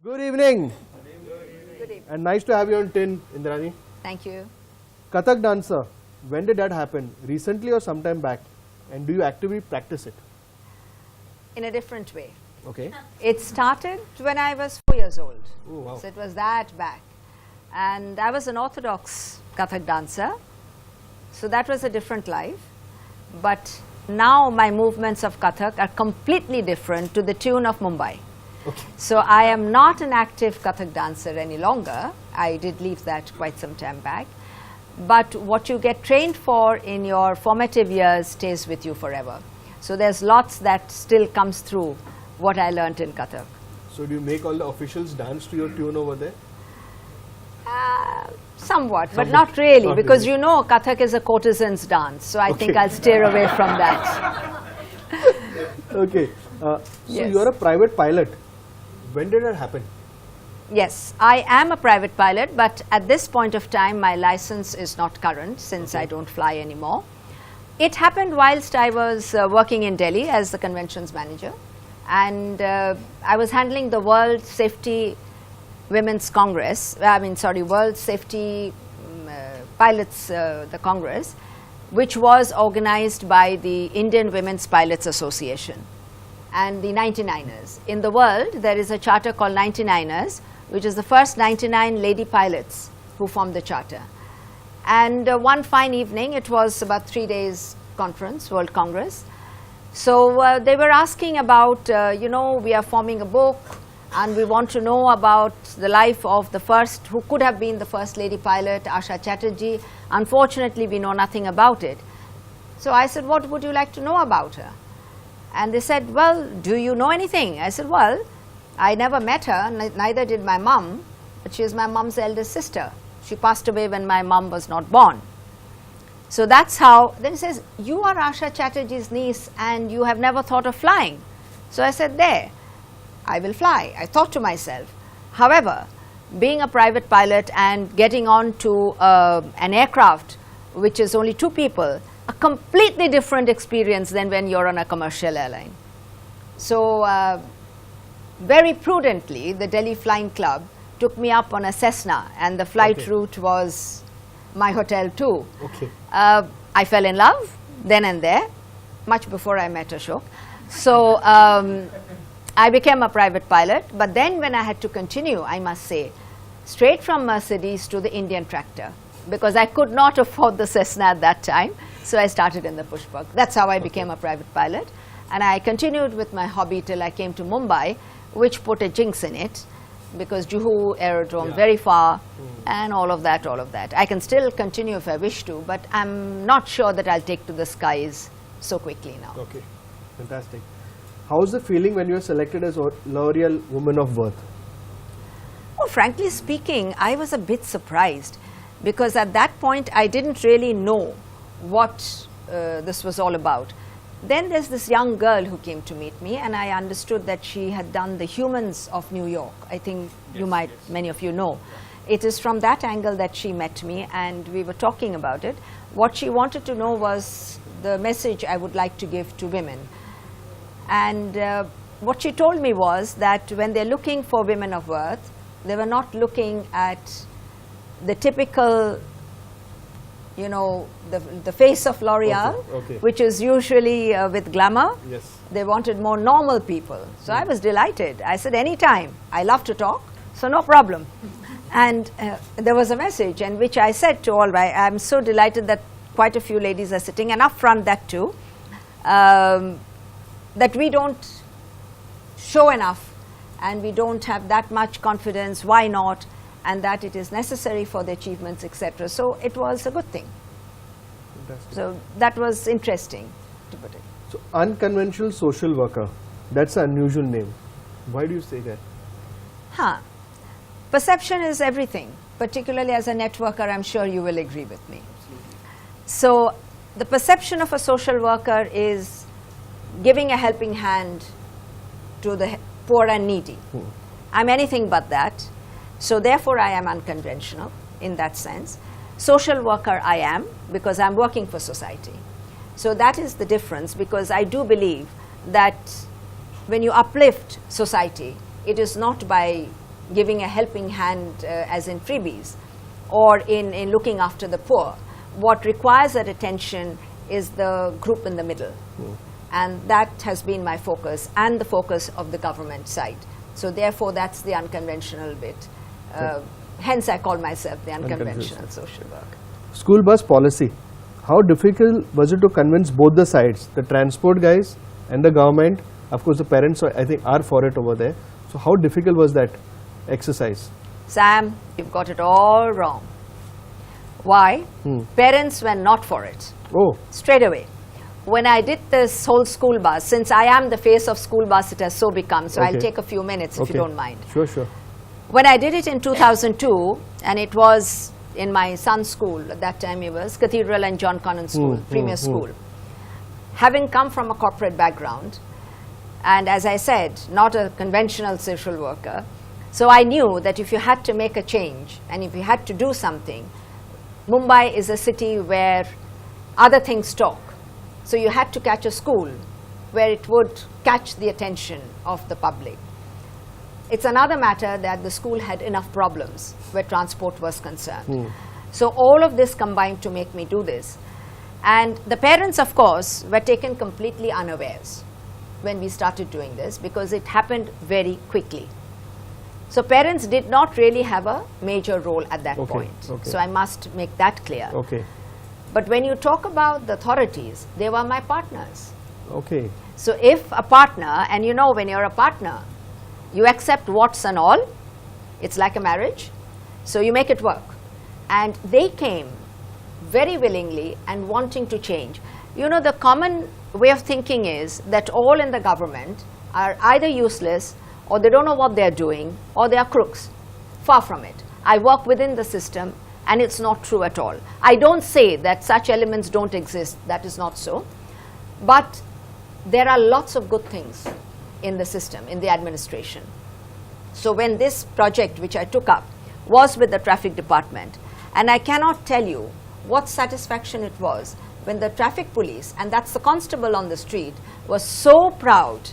Good evening. Good evening. And nice to have you on tin, Indrani. Thank you. Kathak dancer, when did that happen? Recently or sometime back? And do you actively practice it? In a different way. Okay. It started when I was 4 years old. Oh, wow. So it was that back. And I was an orthodox Kathak dancer. So that was a different life. But now my movements of Kathak are completely different to the tune of Mumbai. Okay. So I am not an active Kathak dancer any longer. I did leave that quite some time back. But what you get trained for in your formative years stays with you forever. So there's lots that still comes through what I learnt in Kathak. So do you make all the officials dance to your tune over there? Somewhat, but not really, Not because really. you know Kathak is a courtesan's dance. So I think Okay. I'll steer away from that. Okay. So Yes. you are a private pilot. When did that happen? Yes, I am a private pilot, but at this point of time, my license is not current since I don't fly anymore. It happened whilst I was working in Delhi as the conventions manager, and I was handling the World Safety Women's Congress, World Safety Pilots, the Congress, which was organized by the Indian Women's Pilots Association and the 99ers. In the world, there is a charter called 99ers, which is the first 99 lady pilots who formed the charter. And one fine evening, it was about 3 days conference, World Congress. So they were asking about, we are forming a book and we want to know about the life of the first, who could have been the first lady pilot, Asha Chatterjee. Unfortunately, we know nothing about it. So I said, what would you like to know about her? And they said, well, do you know anything? I said, well, I never met her, neither did my mum, but she is my mum's eldest sister. She passed away when my mum was not born. So that's how, then he says, you are Asha Chatterjee's niece and you have never thought of flying. So I said, there, I will fly. I thought to myself. However, being a private pilot and getting on to an aircraft which is only 2 people, a completely different experience than when you're on a commercial airline. So very prudently, the Delhi Flying Club took me up on a Cessna, and the flight route was my hotel too. Okay. I fell in love then and there, much before I met Ashok. So I became a private pilot, but then when I had to continue, I must say, straight from Mercedes to the Indian tractor, because I could not afford the Cessna at that time. So I started in the Pushpak. That's how I became a private pilot. And I continued with my hobby till I came to Mumbai, which put a jinx in it, because Juhu Aerodrome, very far, and all of that. I can still continue if I wish to, but I'm not sure that I'll take to the skies so quickly now. Okay. Fantastic. How's the feeling when you are selected as L'Oreal Woman of Worth? Oh, frankly speaking, I was a bit surprised, because at that point I didn't really know what this was all about. Then there's this young girl who came to meet me, and I understood that she had done the Humans of New York. I think many of you know. It is from that angle that she met me, and we were talking about it. What she wanted to know was the message I would like to give to women. And what she told me was that when they're looking for women of worth, they were not looking at the typical you know, the face of L'Oreal, which is usually with glamour. Yes. They wanted more normal people. So I was delighted. I said, anytime. I love to talk, so no problem. And there was a message in which I said to all, I'm so delighted that quite a few ladies are sitting, and up front that too, that we don't show enough and we don't have that much confidence, why not, and that it is necessary for the achievements, etc. So it was a good thing. Fantastic. So that was interesting to put it. So unconventional social worker, that's an unusual name. Why do you say that? Perception is everything, particularly as a networker. I'm sure you will agree with me. Absolutely. So the perception of a social worker is giving a helping hand to the poor and needy. I'm anything but that. So therefore I am unconventional in that sense. Social worker I am because I'm working for society. So that is the difference, because I do believe that when you uplift society, it is not by giving a helping hand as in freebies or in looking after the poor. What requires that attention is the group in the middle. And that has been my focus and the focus of the government side. So therefore that's the unconventional bit. Hence I call myself the unconventional social worker. School bus policy. How difficult was it to convince both the sides, the transport guys and the government? Of course the parents I think are for it over there. So how difficult was that exercise? Sam, you've got it all wrong. Why? Parents were not for it. Oh. Straight away. When I did this whole school bus, since I am the face of school bus, it has so become, so I'll take a few minutes if you don't mind. Sure, sure. When I did it in 2002, and it was in my son's school, at that time it was Cathedral and John Connon School, premier school. Having come from a corporate background, and as I said, not a conventional social worker, so I knew that if you had to make a change, and if you had to do something, Mumbai is a city where other things talk. So you had to catch a school where it would catch the attention of the public. It's another matter that the school had enough problems where transport was concerned. So all of this combined to make me do this. And the parents, of course, were taken completely unawares when we started doing this, because it happened very quickly. So parents did not really have a major role at that point. So I must make that clear. But when you talk about the authorities, they were my partners. So if a partner, and you know when you're a partner, you accept what's and all, it's like a marriage, so you make it work. And they came very willingly and wanting to change. You know, the common way of thinking is that all in the government are either useless, or they don't know what they're doing, or they are crooks. Far from it. I work within the system, and it's not true at all. I don't say that such elements don't exist, that is not so. But there are lots of good things in the system, in the administration. So when this project, which I took up, was with the traffic department, and I cannot tell you what satisfaction it was when the traffic police, and that's the constable on the street, was so proud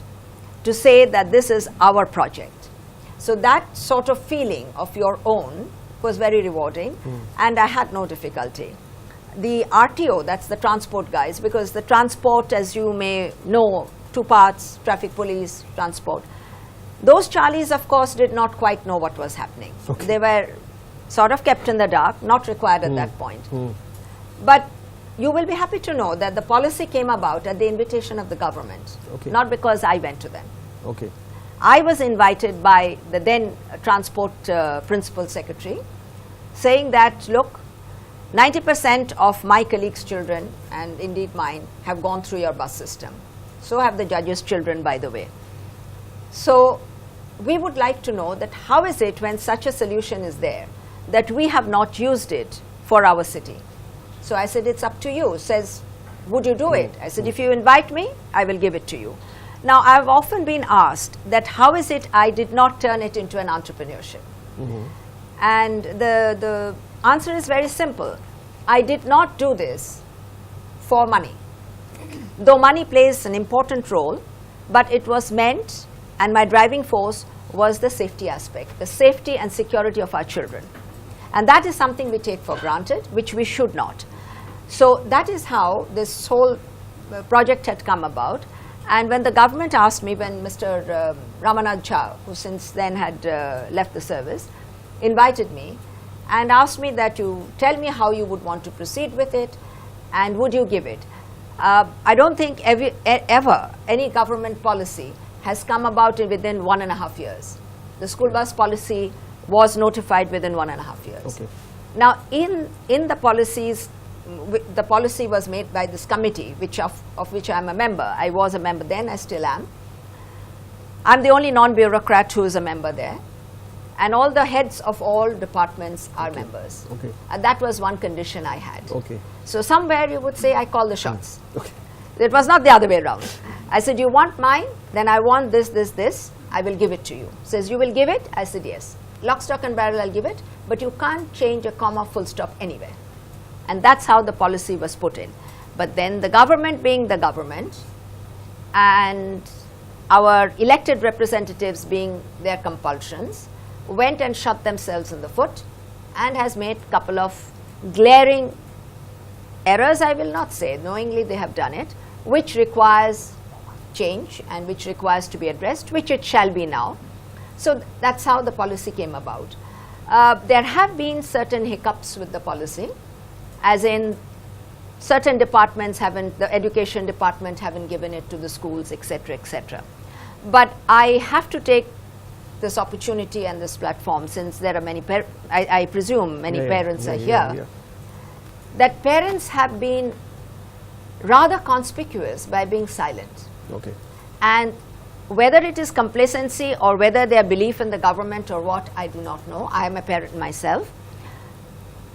to say that this is our project. So that sort of feeling of your own was very rewarding, and I had no difficulty. The RTO, that's the transport guys, because the transport, as you may know, two parts, traffic police, transport. Those Charlies, of course, did not quite know what was happening. They were sort of kept in the dark, not required at that point. But you will be happy to know that the policy came about at the invitation of the government, not because I went to them. I was invited by the then transport principal secretary, saying that, look, 90% of my colleagues' children, and indeed mine, have gone through your bus system. So have the judges' children, by the way. So we would like to know that how is it, when such a solution is there, that we have not used it for our city. So I said, it's up to you. Says, would you do it? I said, if you invite me, I will give it to you. Now, I've often been asked that how is it I did not turn it into an entrepreneurship? And the answer is very simple. I did not do this for money. Though money plays an important role, but it was meant, and my driving force was the safety aspect, the safety and security of our children. And that is something we take for granted, which we should not. So that is how this whole project had come about. And when the government asked me, when Mr. Ramanath Jha, who since then had left the service, invited me and asked me that you tell me how you would want to proceed with it and would you give it. I don't think ever any government policy has come about within 1.5 years. The school bus policy was notified within 1.5 years. Okay. Now, in the policies, the policy was made by this committee, of which I am a member. I was a member then, I still am. I'm the only non-bureaucrat who is a member there. And all the heads of all departments are members. Okay. And that was one condition I had. Okay. So somewhere you would say I call the shots. Okay. It was not the other way around. I said, you want mine? Then I want this, this, this. I will give it to you. Says, you will give it? I said, yes. Lock, stock and barrel, I'll give it. But you can't change a comma, full stop anywhere. And that's how the policy was put in. But then the government being the government and our elected representatives being their compulsions, went and shot themselves in the foot and has made a couple of glaring errors, I will not say, knowingly they have done it, which requires change and which requires to be addressed, which it shall be now. So that's how the policy came about. There have been certain hiccups with the policy, as in certain departments haven't, the education department haven't given it to the schools, etc., etc. But I have to take this opportunity and this platform, since there are many, I presume many parents are here, that parents have been rather conspicuous by being silent. Okay. And whether it is complacency or whether their belief in the government or what, I do not know. I am a parent myself.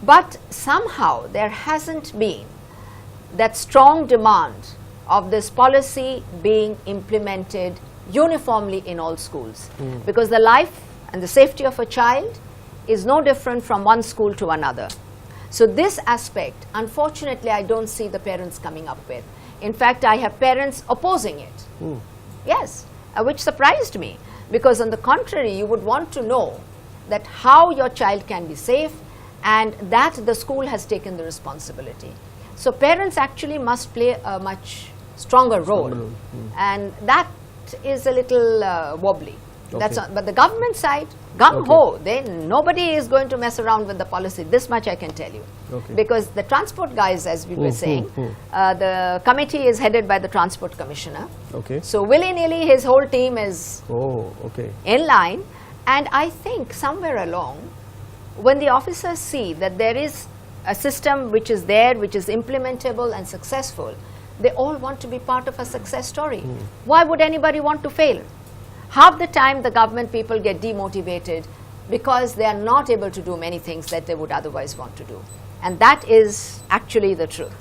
But somehow there hasn't been that strong demand of this policy being implemented uniformly in all schools. Because the life and the safety of a child is no different from one school to another. So this aspect, unfortunately, I don't see the parents coming up with. In fact, I have parents opposing it. Yes, which surprised me, because on the contrary, you would want to know that how your child can be safe and that the school has taken the responsibility. So parents actually must play a much stronger role, and that is a little wobbly. That's on, but the government side, gung-ho, nobody is going to mess around with the policy. This much I can tell you. Because the transport guys, as we were saying, the committee is headed by the transport commissioner. So willy-nilly his whole team is in line. And I think somewhere along, when the officers see that there is a system which is there, which is implementable and successful, they all want to be part of a success story. Why would anybody want to fail? Half the time the government people get demotivated because they are not able to do many things that they would otherwise want to do. And that is actually the truth.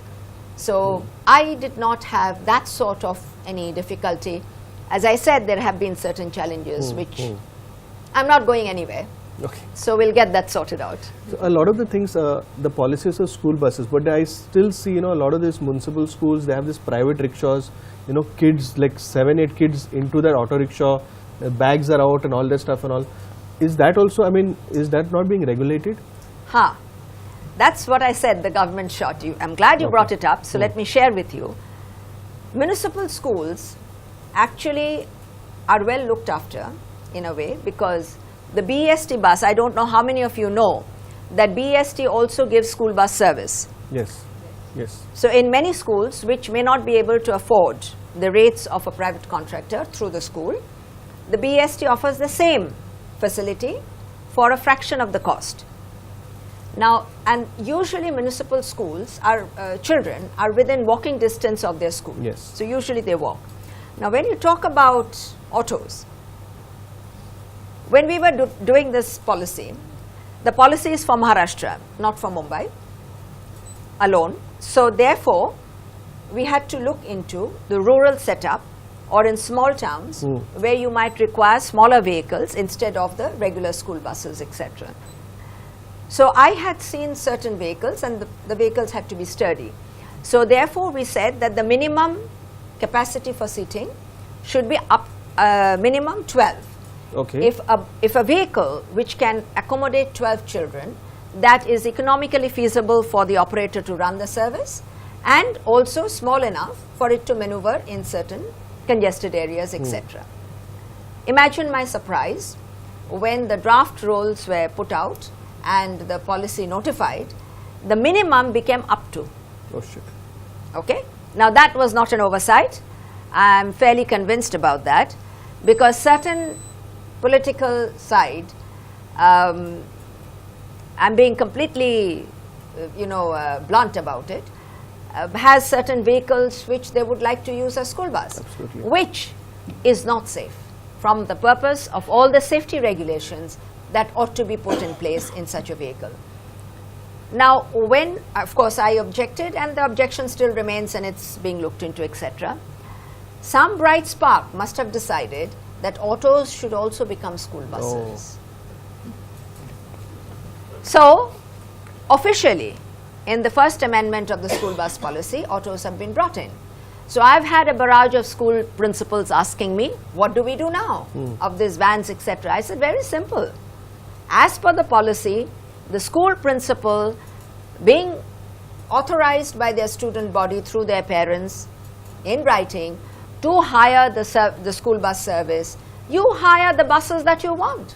So I did not have that sort of any difficulty. As I said, there have been certain challenges which I'm not going anywhere. So we'll get that sorted out. So a lot of the things, the policies of school buses, but I still see, a lot of these municipal schools, they have these private rickshaws, kids, like 7-8 kids into their auto rickshaw, bags are out and all that stuff and all. Is that also, is that not being regulated? That's what I said, the government shot you. I'm glad you brought it up, so let me share with you. Municipal schools actually are well looked after in a way, because the BEST bus, I don't know how many of you know that BEST also gives school bus service. Yes, yes. So in many schools which may not be able to afford the rates of a private contractor through the school, the BEST offers the same facility for a fraction of the cost. Now, and usually municipal schools, our children are within walking distance of their school. Yes. So usually they walk. Now when you talk about autos, when we were doing this policy, the policy is for Maharashtra, not for Mumbai alone. So therefore, we had to look into the rural setup, or in small towns where you might require smaller vehicles instead of the regular school buses, etc. So I had seen certain vehicles, and the vehicles had to be sturdy. So therefore, we said that the minimum capacity for seating should be up minimum 12. If a vehicle which can accommodate 12 children that is economically feasible for the operator to run the service, and also small enough for it to maneuver in certain congested areas, etc. Imagine my surprise when the draft rules were put out and the policy notified, the minimum became up to. Oh shit. Okay? Now that was not an oversight. I am fairly convinced about that, because certain political side, I'm being completely blunt about it, has certain vehicles which they would like to use as school bus. Absolutely. Which is not safe from the purpose of all the safety regulations that ought to be put in place in such a vehicle. Now, when, of course, I objected, and the objection still remains and it's being looked into, etc., some bright spark must have decided that autos should also become school buses. So, officially, in the first amendment of the school bus policy, autos have been brought in. So, I've had a barrage of school principals asking me, what do we do now of these vans, etc. I said, very simple. As per the policy, the school principal, being authorized by their student body through their parents in writing to hire the school bus service, you hire the buses that you want.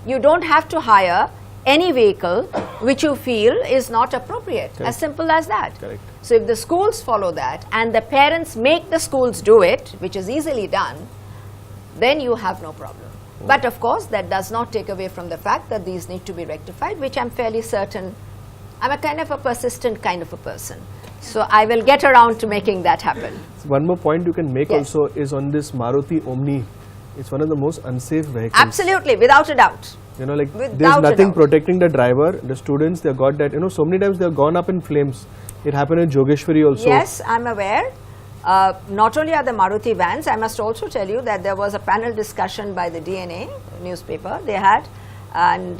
You don't have to hire any vehicle which you feel is not appropriate. Correct. As simple as that. Correct. So if the schools follow that and the parents make the schools do it, which is easily done, then you have no problem. But of course, that does not take away from the fact that these need to be rectified, which I'm fairly certain. I'm a kind of a persistent kind of a person. So I will get around to making that happen. So one more point you can make Yes. also is on this Maruti Omni. It's one of the most unsafe vehicles. Absolutely, without a doubt. You know, like Without there's a nothing doubt. protecting the driver. The students, they got that. You know, so many times they have gone up in flames. It happened in Jogeshwari also. Yes, I'm aware. Not only are the Maruti vans, I must also tell you that there was a panel discussion by the DNA newspaper they had, and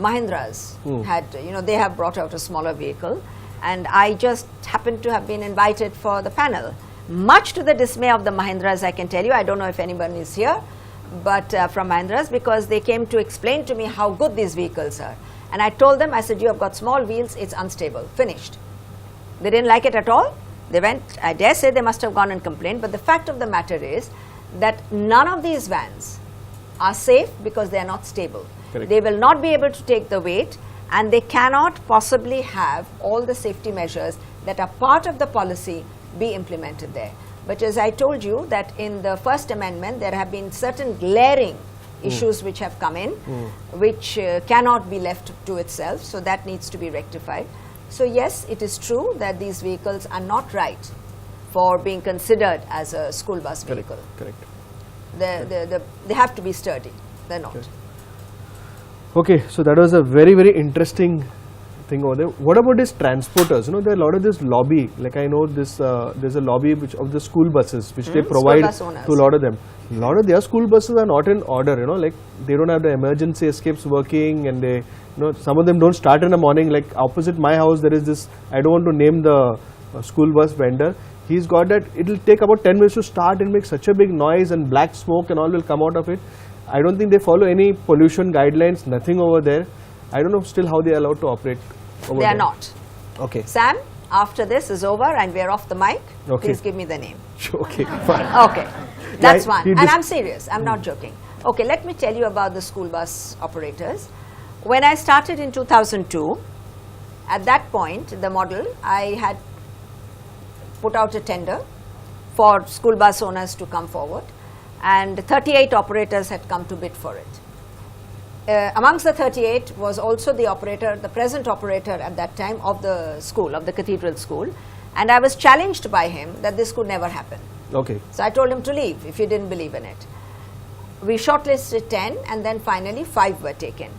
Mahindras had, they have brought out a smaller vehicle, and I just happened to have been invited for the panel. Much to the dismay of the Mahindras, I can tell you. I don't know if anyone is here, but from Mahindras, because they came to explain to me how good these vehicles are. And I told them, I said, you have got small wheels, it's unstable, finished. They didn't like it at all. They went, I dare say they must have gone and complained, but the fact of the matter is that none of these vans are safe because they are not stable. Correct. They will not be able to take the weight, and they cannot possibly have all the safety measures that are part of the policy be implemented there. But as I told you, that in the first amendment there have been certain glaring issues which have come in, which cannot be left to itself, so that needs to be rectified. So yes, it is true that these vehicles are not right for being considered as a school bus vehicle. Correct. They have to be sturdy. They're not. Okay, so that was a very, very interesting thing over there. What about these transporters? You know, there are a lot of this lobby. Like I know this, there's a lobby of the school buses which they provide bus owners. to a lot of them. A lot of their school buses are not in order. You know, like they don't have the emergency escapes working, and they, some of them don't start in the morning. Like opposite my house, there is this. I don't want to name the school bus vendor. He's got that. It'll take about 10 minutes to start and make such a big noise, and black smoke and all will come out of it. I don't think they follow any pollution guidelines. Nothing over there. I don't know still how they are allowed to operate over They there. are not. Okay. Sam, after this is over and we are off the mic, Okay. please give me the name. Okay. Fine. Okay, that's one. he And dis- I'm serious, I'm not joking. Okay, let me tell you about the school bus operators. When I started in 2002, at that point, the model, I had put out a tender for school bus owners to come forward, and 38 operators had come to bid for it. Amongst the 38 was also the operator, the present operator at that time of the school, of the cathedral school, and I was challenged by him that this could never happen. Okay. So I told him to leave if he didn't believe in it. We shortlisted 10, and then finally 5 were taken.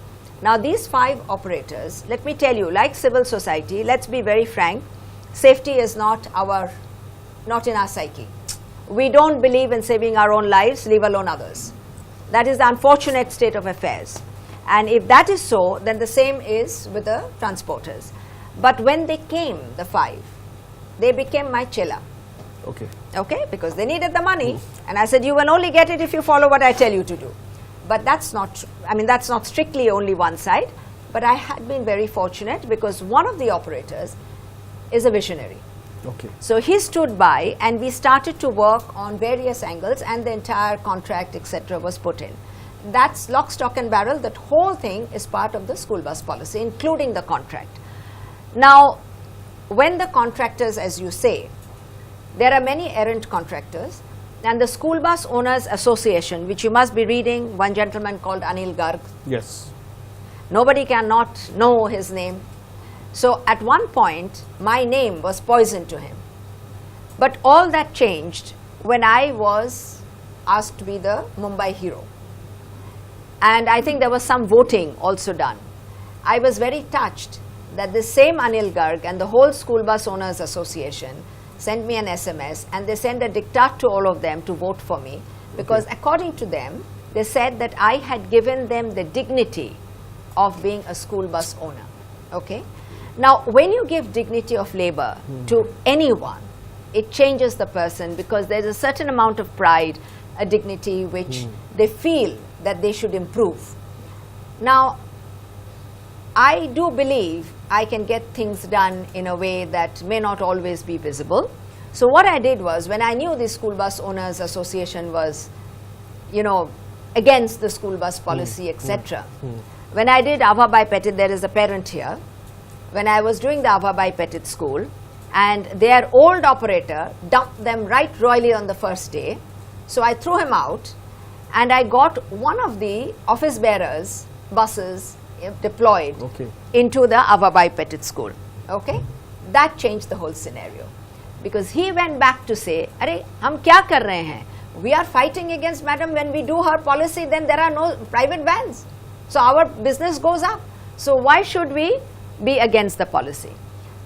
Now these 5 operators, let me tell you, like civil society, let's be very frank, safety is not in our psyche. We don't believe in saving our own lives, leave alone others. That is the unfortunate state of affairs. And if that is so, then the same is with the transporters. But when they came, the 5, they became my chela. Okay. Okay, because they needed the money, and I said, you will only get it if you follow what I tell you to do. But that's not true. I mean, that's not strictly only one side. But I had been very fortunate because one of the operators is a visionary. Okay. So he stood by and we started to work on various angles, and the entire contract, etc., was put in. That's lock, stock and barrel. That whole thing is part of the school bus policy, including the contract. Now, when the contractors, as you say, there are many errant contractors, and the School Bus Owners Association, which you must be reading, one gentleman called Anil Garg. Yes. Nobody cannot know his name. So at one point, my name was poisoned to him. But all that changed when I was asked to be the Mumbai hero. And I think there was some voting also done. I was very touched that the same Anil Garg and the whole School Bus Owners Association sent me an SMS, and they sent a diktat to all of them to vote for me, because according to them, they said that I had given them the dignity of being a school bus owner. Okay? Now, when you give dignity of labor to anyone, it changes the person, because there's a certain amount of pride, a dignity which they feel that they should improve. Now, I do believe I can get things done in a way that may not always be visible. So what I did was, when I knew the School Bus Owners Association was, you know, against the school bus policy, etc. When I did Avabai Petit, there is a parent here. When I was doing the Avabai Petit school, and their old operator dumped them right royally on the first day. So I threw him out, and I got one of the office bearers buses deployed into the Avabai Petit school. Okay? That changed the whole scenario. Because he went back to say, "Arey, hum kya kar rahe hain? We are fighting against madam. When we do her policy, then there are no private vans. So our business goes up. So why should we be against the policy?"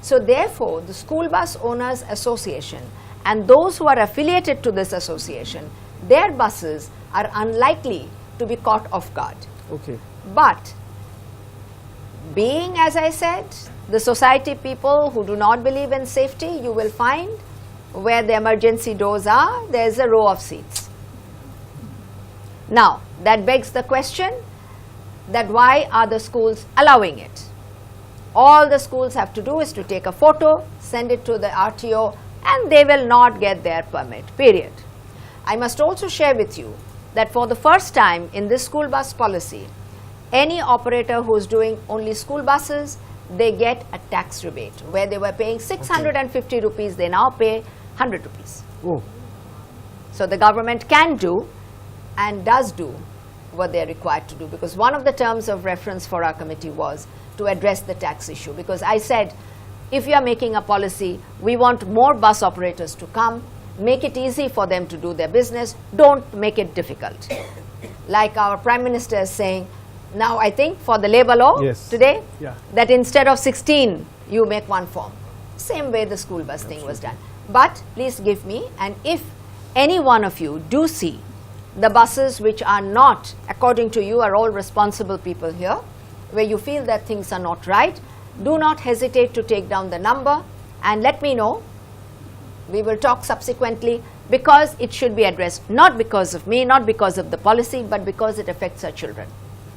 So therefore, the School Bus Owners Association and those who are affiliated to this association, their buses are unlikely to be caught off guard. Okay. But being, as I said, the society people who do not believe in safety, you will find where the emergency doors are, there is a row of seats. Now, that begs the question that why are the schools allowing it? All the schools have to do is to take a photo, send it to the RTO, and they will not get their permit, period. I must also share with you that for the first time in this school bus policy, any operator who is doing only school buses, they get a tax rebate. Where they were paying 650 rupees, they now pay 100 rupees. Oh. So the government can do and does do what they are required to do, because one of the terms of reference for our committee was to address the tax issue. Because I said, if you are making a policy, we want more bus operators to come, make it easy for them to do their business, don't make it difficult. Like our Prime Minister is saying, now I think for the labour law today, that instead of 16, you make one form. Same way the school bus thing was done. But please give me, and if any one of you do see the buses which are not, according to you, are all responsible people here, where you feel that things are not right, do not hesitate to take down the number and let me know. We will talk subsequently, because it should be addressed, not because of me, not because of the policy, but because it affects our children.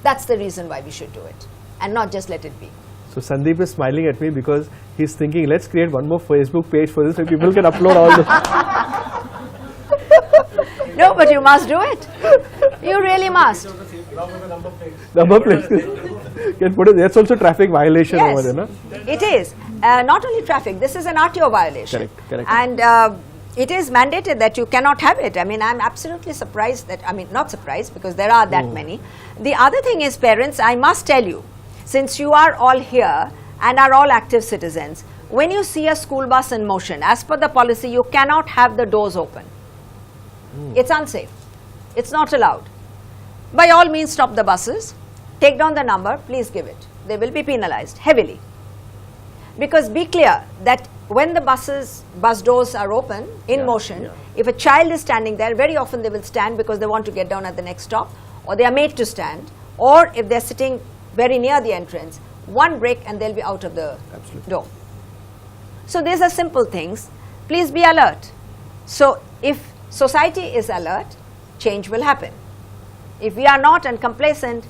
That's the reason why we should do it, and not just let it be. So Sandeep is smiling at me because he's thinking, let's create one more Facebook page for this so people can upload all the... No, but you must do it. You really must. Number plate. Can put it. That's also traffic violation over there, no? It is. Not only traffic, this is an RTO violation. Correct. And it is mandated that you cannot have it. I mean, I'm absolutely surprised that, I mean, not surprised, because there are that many. The other thing is, parents, I must tell you, since you are all here and are all active citizens, when you see a school bus in motion, as per the policy, you cannot have the doors open. It's unsafe. It's not allowed. By all means, stop the buses, take down the number, please give it. They will be penalized heavily. Because be clear that when the bus doors are open, in motion, if a child is standing there, very often they will stand because they want to get down at the next stop, or they are made to stand, or if they're sitting very near the entrance, one break and they'll be out of the door. So these are simple things. Please be alert. So if society is alert, change will happen. If we are not and complacent,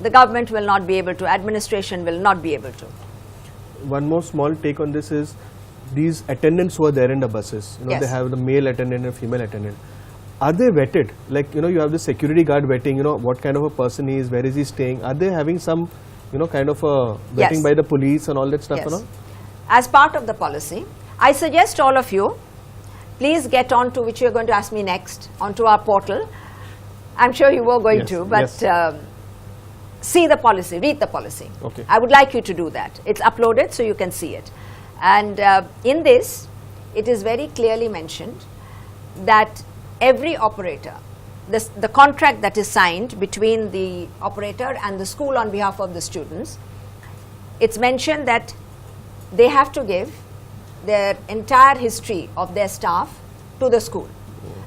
the government will not be able to, administration will not be able to. One more small take on this is these attendants who are there in the buses, you know, Yes. they have the male attendant and female attendant. Are they vetted? Like, you know, you have the security guard vetting, you know, what kind of a person he is, where is he staying? Are they having some, you know, kind of a vetting Yes. by the police and all that stuff? Yes. You know? As part of the policy, I suggest all of you, please get on to, which you are going to ask me next, onto our portal. I'm sure you were going Yes, to, but yes. see the policy, read the policy. Okay. I would like you to do that. It's uploaded so you can see it. And in this, it is very clearly mentioned that every operator, the contract that is signed between the operator and the school on behalf of the students, it's mentioned that they have to give their entire history of their staff to the school.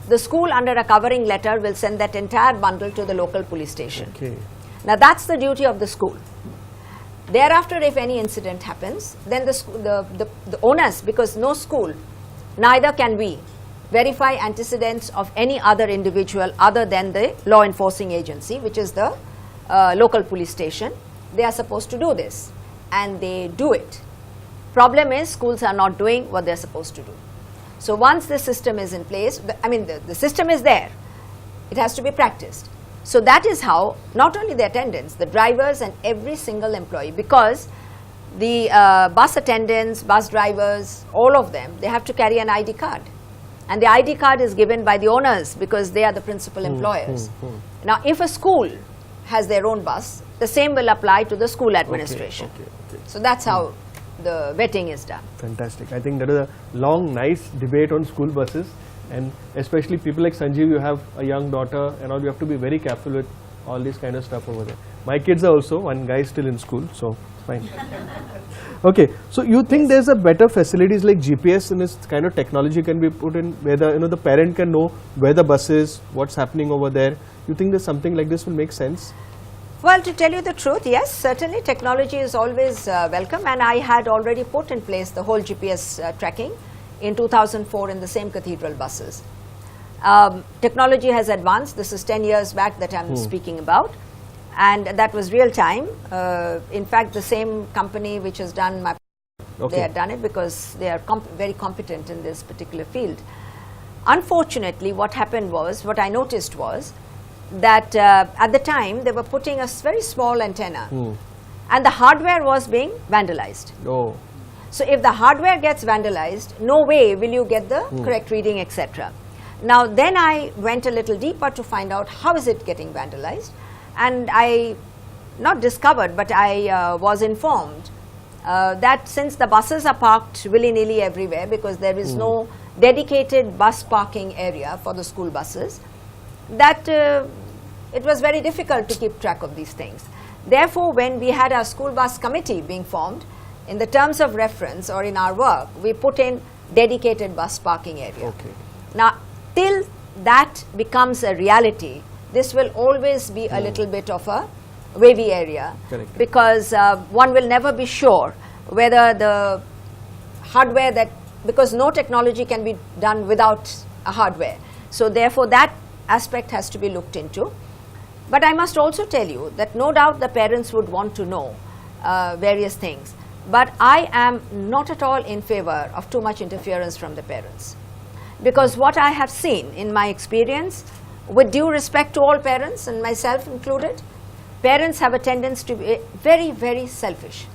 The school, under a covering letter, will send that entire bundle to the local police station. Okay. Now that's the duty of the school. Thereafter, if any incident happens, then the owners, because no school, neither can we verify antecedents of any other individual other than the law enforcing agency, which is the local police station. They are supposed to do this, and they do it. Problem is, schools are not doing what they're supposed to do. So once the system is in place, the system is there, it has to be practiced. So that is how not only the attendants, the drivers and every single employee, because the bus attendants, bus drivers, all of them, they have to carry an ID card. And the ID card is given by the owners because they are the principal employers. Now, if a school has their own bus, the same will apply to the school administration. Okay. So that's how the vetting is done. Fantastic. I think that is a long, nice debate on school buses, and especially people like Sanjeev, you have a young daughter and all, you have to be very careful with all this kind of stuff over there. My kids are also, one guy is still in school, so fine. Okay, so you think there's a better facilities like GPS and this kind of technology can be put in where the, you know, the parent can know where the bus is, what's happening over there? You think there's something like this will make sense? Well, to tell you the truth, yes, certainly technology is always welcome, and I had already put in place the whole GPS tracking in 2004 in the same cathedral buses. Technology has advanced. This is 10 years back that I'm speaking about, and that was real time. In fact, the same company which has done my, they had done it because they are very competent in this particular field. Unfortunately, what happened was, what I noticed was, that at the time they were putting a very small antenna and the hardware was being vandalized. Oh. So if the hardware gets vandalized, no way will you get the correct reading, etc. Now then I went a little deeper to find out how is it getting vandalized, and I not discovered but I was informed that since the buses are parked willy-nilly everywhere because there is no dedicated bus parking area for the school buses, that it was very difficult to keep track of these things. Therefore, when we had our school bus committee being formed, in the terms of reference or in our work, we put in dedicated bus parking area. Okay. Now, till that becomes a reality, this will always be a little bit of a wavy area. Correct. Because one will never be sure whether the hardware that, because no technology can be done without a hardware. So therefore, that aspect has to be looked into. But I must also tell you that no doubt the parents would want to know various things. But I am not at all in favor of too much interference from the parents. Because what I have seen in my experience, with due respect to all parents and myself included, parents have a tendency to be very, very selfish.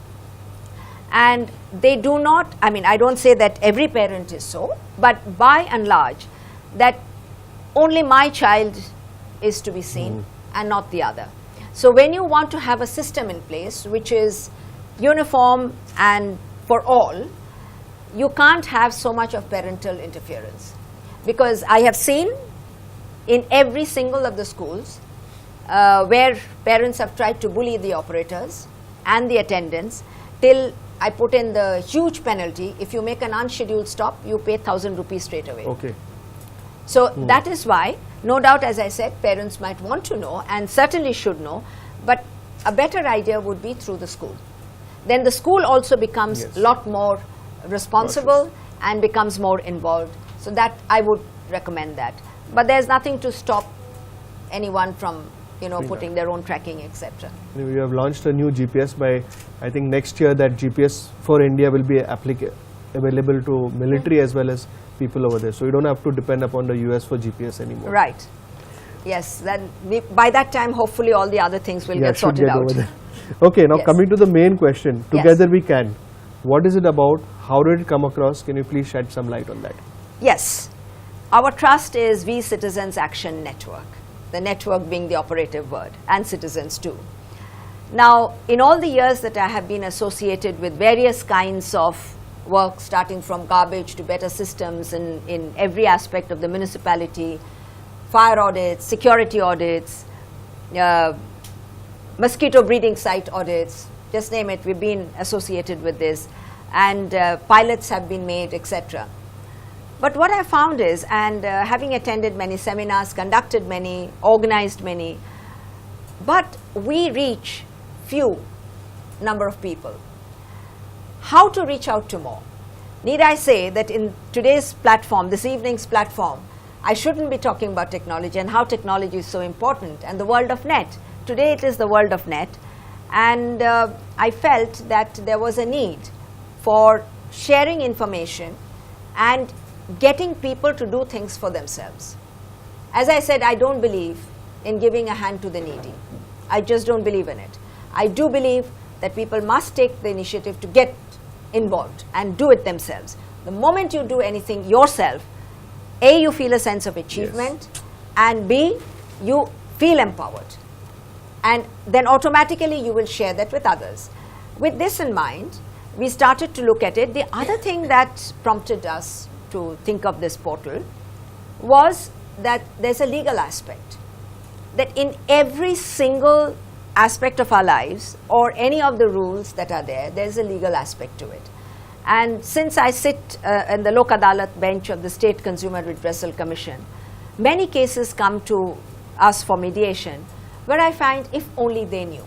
And they do not, I mean, I don't say that every parent is so, but by and large, that only my child is to be seen and not the other. So when you want to have a system in place which is uniform and for all, you can't have so much of parental interference. Because I have seen in every single of the schools where parents have tried to bully the operators and the attendants till I put in the huge penalty. If you make an unscheduled stop, you pay 1,000 rupees straight away. Okay. So that is why, no doubt, as I said, parents might want to know and certainly should know, but a better idea would be through the school. Then the school also becomes a lot more responsible and becomes more involved. So that I would recommend that. But there's nothing to stop anyone from putting their own tracking, etc. We have launched a new GPS by, I think next year that GPS for India will be available to military as well as people over there. So you don't have to depend upon the US for GPS anymore. Right. Yes. Then by that time, hopefully, all the other things will get sorted out. Over there. Okay. Now coming to the main question. Together we can. What is it about? How did it come across? Can you please shed some light on that? Yes. Our trust is We Citizens Action Network. The network being the operative word, and citizens too. Now, in all the years that I have been associated with various kinds of work, starting from garbage to better systems in every aspect of the municipality, fire audits, security audits, mosquito breeding site audits, just name it, we've been associated with this, and pilots have been made, etc. But what I found is, and having attended many seminars, conducted many, organized many, but we reach few number of people. How to reach out to more? Need I say that in today's platform, this evening's platform, I shouldn't be talking about technology and how technology is so important and the world of net. Today it is the world of net, and I felt that there was a need for sharing information and getting people to do things for themselves. As I said, I don't believe in giving a hand to the needy. I just don't believe in it. I do believe that people must take the initiative to get involved and do it themselves. The moment you do anything yourself, A, you feel a sense of achievement, and B, you feel empowered. And then automatically you will share that with others. With this in mind, we started to look at it. The other thing that prompted us to think of this portal was that there's a legal aspect. That in every single aspect of our lives or any of the rules that are there, there's a legal aspect to it. And since I sit in the Lok Adalat bench of the State Consumer Redressal Commission, many cases come to us for mediation where I find if only they knew.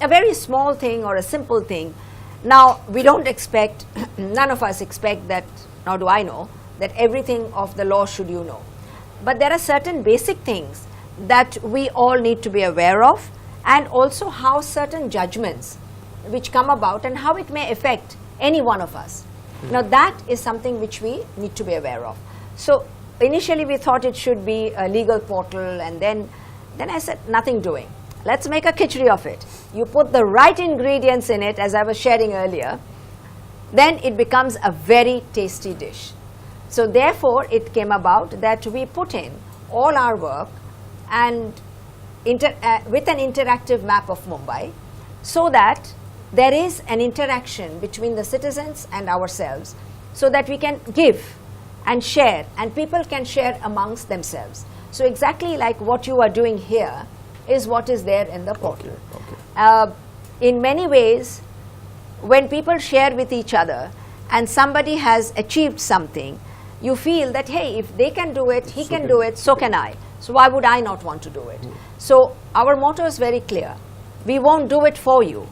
A very small thing or a simple thing. Now, we don't expect, none of us expect that, nor do I know, that everything of the law should you know. But there are certain basic things that we all need to be aware of, and also how certain judgments which come about and how it may affect any one of us. Now that is something which we need to be aware of. So initially we thought it should be a legal portal, and then I said nothing doing. Let's make a khichdi of it. You put the right ingredients in it, as I was sharing earlier, then it becomes a very tasty dish. So therefore it came about that we put in all our work and with an interactive map of Mumbai, so that there is an interaction between the citizens and ourselves, so that we can give and share, and people can share amongst themselves. So exactly like what you are doing here is what is there in the portal. Okay. In many ways, when people share with each other and somebody has achieved something, you feel that, hey, if they can do it, he can do it, so can I. So why would I not want to do it? So our motto is very clear. We won't do it for you.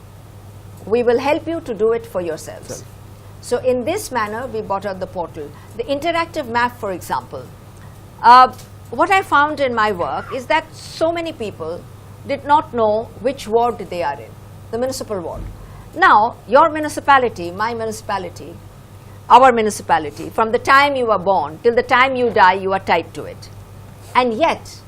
We will help you to do it for yourselves. So in this manner, we brought out the portal. The interactive map, for example, what I found in my work is that so many people did not know which ward they are in, the municipal ward. Now, your municipality, my municipality, our municipality, from the time you are born till the time you die, you are tied to it. And yet,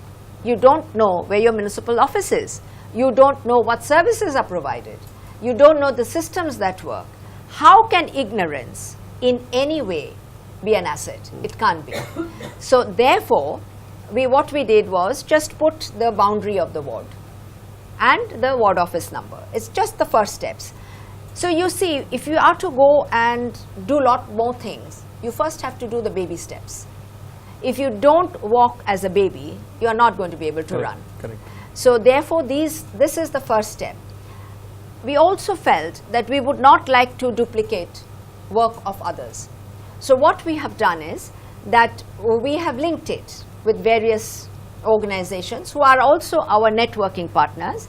you don't know where your municipal office is. You don't know what services are provided. You don't know the systems that work. How can ignorance in any way be an asset? It can't be. So therefore, what we did was just put the boundary of the ward and the ward office number. It's just the first steps. So you see, if you are to go and do a lot more things, you first have to do the baby steps. If you don't walk as a baby, you are not going to be able to run. Correct. So therefore, this is the first step. We also felt that we would not like to duplicate work of others. So what we have done is that we have linked it with various organizations who are also our networking partners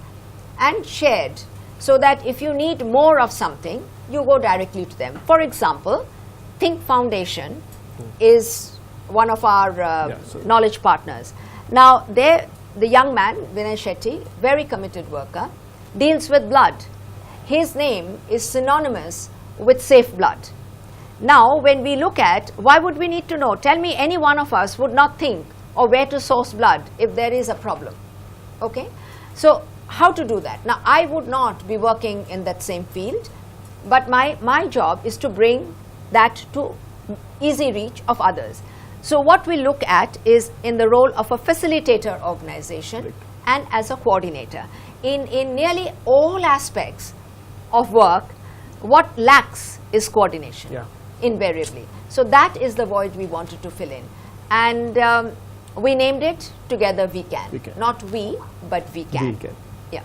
and shared, so that if you need more of something, you go directly to them. For example, Think Foundation is one of our knowledge partners. Now, the young man, Vinay Shetty, very committed worker, deals with blood. His name is synonymous with safe blood. Now, when we look at, why would we need to know? Tell me, any one of us would not think of where to source blood if there is a problem. Okay? So, how to do that? Now, I would not be working in that same field, but my job is to bring that to easy reach of others. So, what we look at is in the role of a facilitator organization and as a coordinator. In nearly all aspects of work, what lacks is coordination, invariably. So, that is the void we wanted to fill in. And we named it Together We Can. Not we, but we can. We can. Yeah.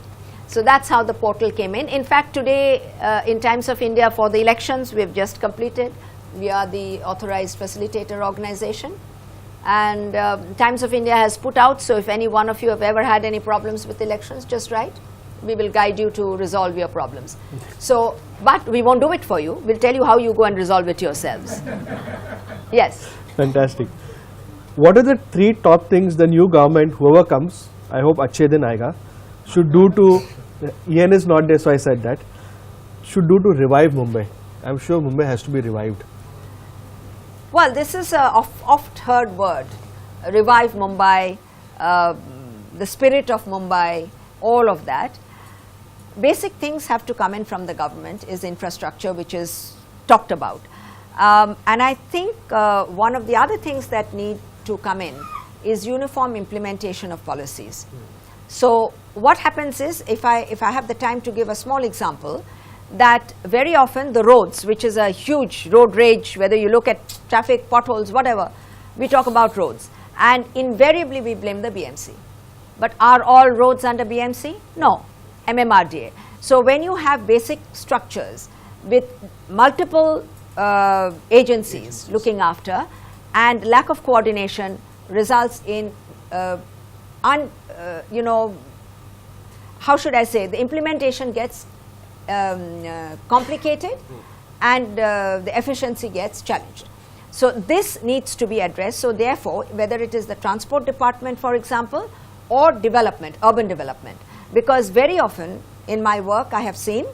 So, that's how the portal came in. In fact, today in Times of India for the elections, we've just completed. We are the authorized facilitator organization. And Times of India has put out, so if any one of you have ever had any problems with elections, just write. We will guide you to resolve your problems. So, but we won't do it for you. We'll tell you how you go and resolve it yourselves. Yes. Fantastic. What are the 3 top things the new government, whoever comes, I hope Achhe Din Aayega, should do to, Ian is not there, so I said that, should do to revive Mumbai? I'm sure Mumbai has to be revived. Well, this is a oft heard word, revive Mumbai, the spirit of Mumbai, all of that. Basic things have to come in from the government is infrastructure, which is talked about. And I think one of the other things that need to come in is uniform implementation of policies. So what happens is, if I have the time to give a small example, that very often the roads, which is a huge road rage, whether you look at traffic, potholes, whatever, we talk about roads. And invariably we blame the BMC. But are all roads under BMC? No, MMRDA. So when you have basic structures with multiple agencies looking after, and lack of coordination results in, how should I say, the implementation gets complicated and the efficiency gets challenged. So this needs to be addressed. So therefore, whether it is the transport department, for example, or development, urban development, because very often in my work I have seen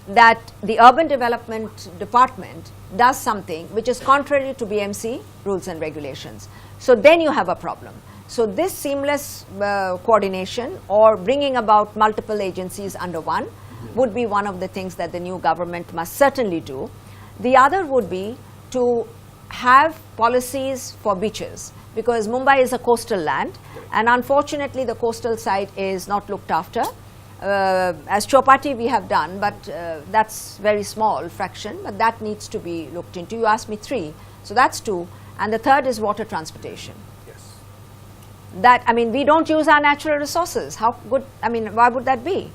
that the urban development department does something which is contrary to BMC rules and regulations. So then you have a problem. So this seamless coordination or bringing about multiple agencies under one would be one of the things that the new government must certainly do. The other would be to have policies for beaches, because Mumbai is a coastal land and unfortunately the coastal side is not looked after. As Chowpatty we have done, but that's very small fraction, but that needs to be looked into. You asked me 3, so that's 2, and the third is water transportation. Yes. That, I mean, we don't use our natural resources. How good, I mean, why would that be?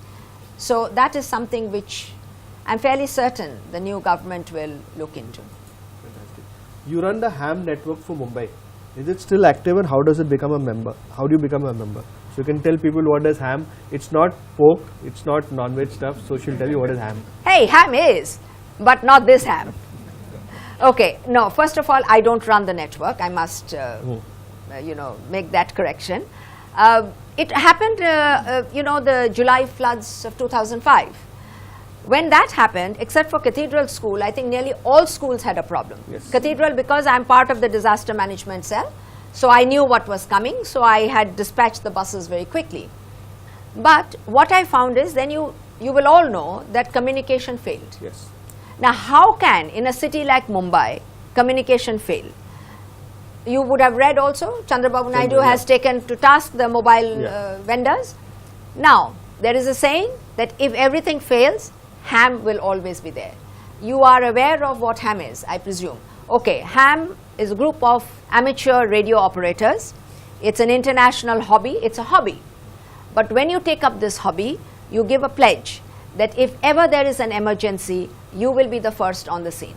So that is something which I'm fairly certain the new government will look into. Fantastic. You run the HAM network for Mumbai. Is it still active, and how does it become a member? How do you become a member? So you can tell people what is ham. It's not pork, it's not non-veg stuff, so she'll tell you what is ham. Hey, ham is, but not this ham. Okay, no, first of all, I don't run the network. I must, make that correction. It happened, the July floods of 2005. When that happened, except for Cathedral School, I think nearly all schools had a problem. Yes. Cathedral, because I'm part of the disaster management cell, so I knew what was coming, so I had dispatched the buses very quickly. But what I found is, then you will all know that communication failed. Yes. Now, how can, in a city like Mumbai, communication fail? You would have read also, Chandrababu Naidu has taken to task the mobile vendors. Now, there is a saying that if everything fails, ham will always be there. You are aware of what ham is, I presume. Okay, ham is a group of amateur radio operators. It's an international hobby. It's a hobby. But when you take up this hobby, you give a pledge that if ever there is an emergency, you will be the first on the scene.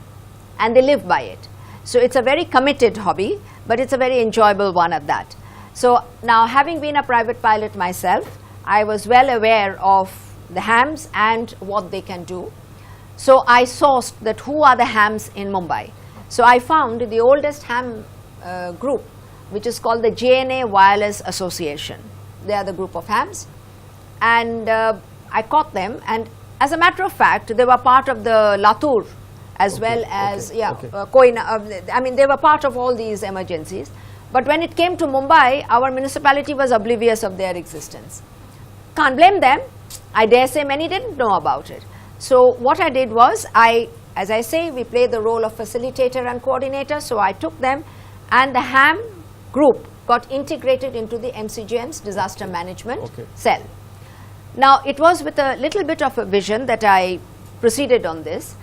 And they live by it. So it's a very committed hobby, but it's a very enjoyable one at that. So now, having been a private pilot myself, I was well aware of the hams and what they can do. So I sourced that who are the hams in Mumbai. So I found the oldest ham group, which is called the JNA Wireless Association. They are the group of hams. And I caught them, and as a matter of fact, they were part of the Latur as well as, Koina. I mean, they were part of all these emergencies. But when it came to Mumbai, our municipality was oblivious of their existence. Can't blame them. I dare say many didn't know about it. So what I did was, as I say, we play the role of facilitator and coordinator. So I took them, and the ham group got integrated into the MCGM's disaster management cell. Now, it was with a little bit of a vision that I proceeded on this,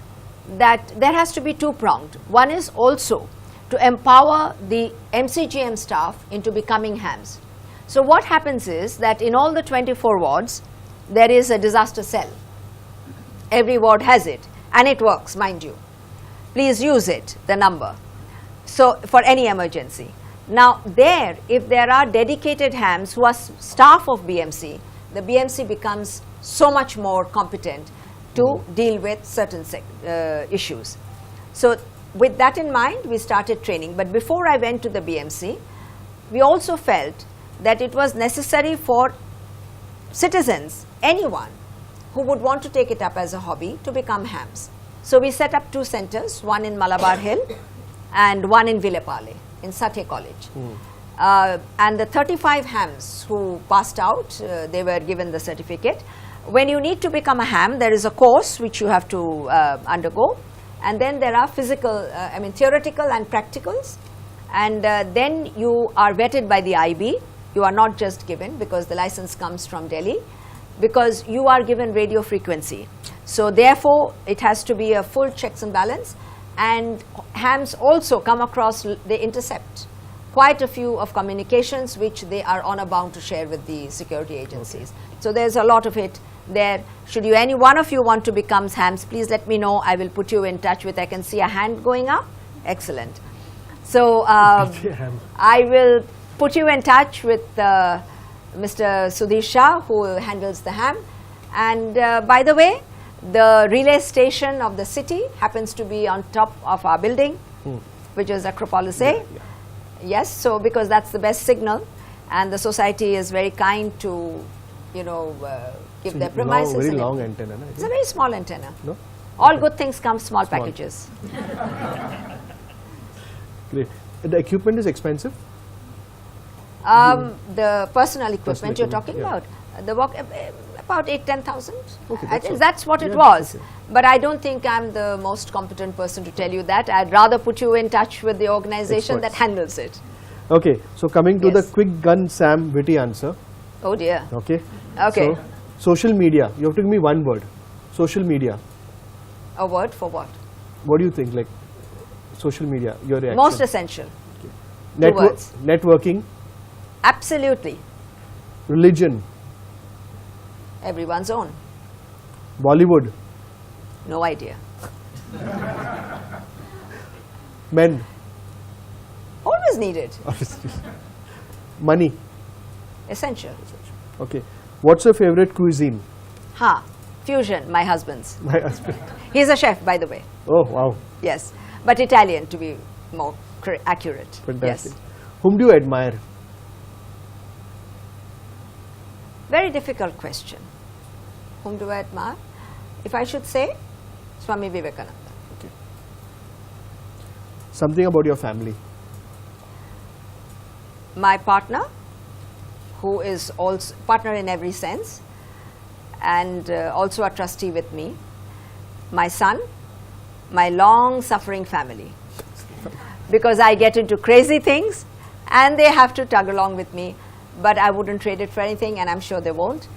that there has to be two-pronged. One is also to empower the MCGM staff into becoming hams. So what happens is that in all the 24 wards, there is a disaster cell. Every ward has it, and it works, mind you. Please use it, the number, so for any emergency. Now there, if there are dedicated hams who are staff of BMC, the BMC becomes so much more competent to deal with certain issues. So with that in mind, we started training. But before I went to the BMC, we also felt that it was necessary for citizens, anyone who would want to take it up as a hobby, to become hams. So we set up 2 centers, one in Malabar Hill and one in Vilepale, in Satya College. And the 35 hams who passed out, they were given the certificate. When you need to become a ham, there is a course which you have to undergo, and then there are theoretical and practicals, and then you are vetted by the IB. You are not just given, because the license comes from Delhi, because you are given radio frequency. So therefore, it has to be a full checks and balance, and hams also come across, they intercept quite a few of communications which they are honor bound to share with the security agencies. So there's a lot of it there. Should you, any one of you, want to become hams, please let me know. I will put you in touch with, I can see a hand going up. Excellent. So I will put you in touch with Mr. Sudhir Shah, who handles the ham. And by the way, the relay station of the city happens to be on top of our building, which is Acropolis A. Yes, so because that's the best signal, and the society is very kind to, give their premises. Very long antenna. It's a very small antenna. No? All good things come small packages. Great. The equipment is expensive? The personal equipment you're talking about, the work, about 8,000-10,000. I think that's what it was. Okay. But I don't think I'm the most competent person to tell you that. I'd rather put you in touch with the organization that handles it. Okay, so coming to the quick gun Sam witty answer. Oh dear. Okay. Okay. So, social media. You have to give me one word. Social media. A word for what? What do you think? Like social media. Your reaction. Most essential. Okay. 2 words. Networking. Absolutely. Religion. Everyone's own. Bollywood. No idea. Men. Always needed. Money. Essential. Okay. What's your favorite cuisine? Fusion, my husband's. My husband. He's a chef, by the way. Oh, wow. Yes. But Italian, to be more accurate. Fantastic. Yes. Whom do you admire? Very difficult question. Whom do I admire? If I should say, Swami Vivekananda. Okay. Something about your family. My partner, who is also partner in every sense, and also a trustee with me. My son, my long-suffering family. Because I get into crazy things, and they have to tug along with me. But I wouldn't trade it for anything, and I'm sure they won't.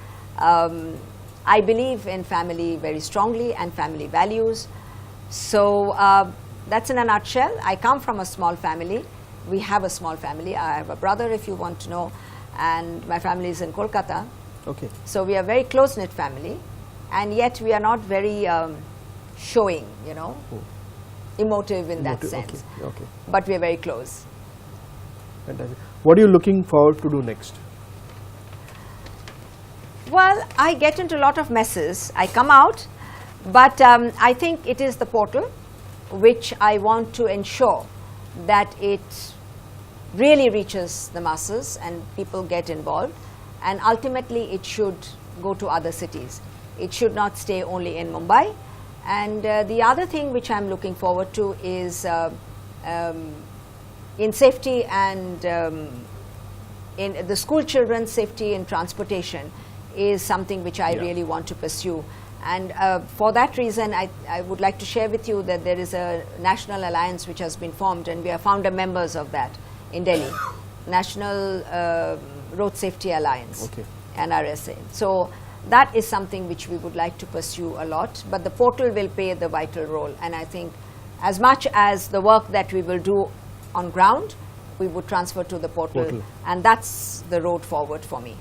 I believe in family very strongly and family values. So that's in a nutshell. I come from a small family. We have a small family. I have a brother, if you want to know, and my family is in Kolkata. Okay. So we are a very close-knit family, and yet we are not very showing, emotive in that sense. Okay. Okay. But we are very close. Fantastic. What are you looking forward to do next? Well, I get into a lot of messes. I come out, but I think it is the portal which I want to ensure that it really reaches the masses and people get involved. and ultimately it should go to other cities. It should not stay only in Mumbai. And the other thing which I'm looking forward to is in safety and in the school children's safety in transportation is something which I really want to pursue. And for that reason, I would like to share with you that there is a national alliance which has been formed, and we are founder members of that in Delhi, National Road Safety Alliance, NRSA. So that is something which we would like to pursue a lot, but the portal will play the vital role. And I think as much as the work that we will do on ground, we would transfer to the portal. And that's the road forward for me,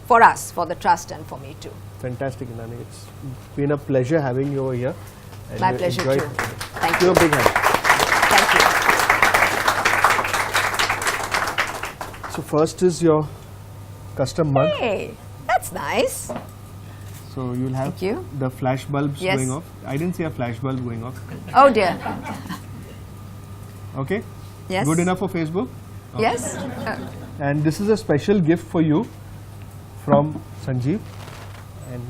for us, for the trust, and for me too. Fantastic, Indrani. It's been a pleasure having you over here. And my pleasure too. Thank you. you. A big hand. Thank you. So first is your custom mug. Hey, that's nice. So you'll have Thank you. the flash bulbs Yes. going off. I didn't see a flash bulb going off. Oh dear. Okay? Yes. Good enough for Facebook? Okay. Yes. And this is a special gift for you from Sanjeev. And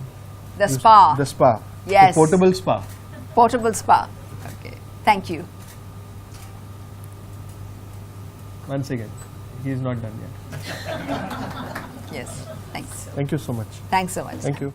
The spa. The spa. Yes. The portable spa. Portable spa. Okay. Thank you. Once again, he is not done yet. Yes. Thanks. Thank you so much. Thanks so much. Thank you.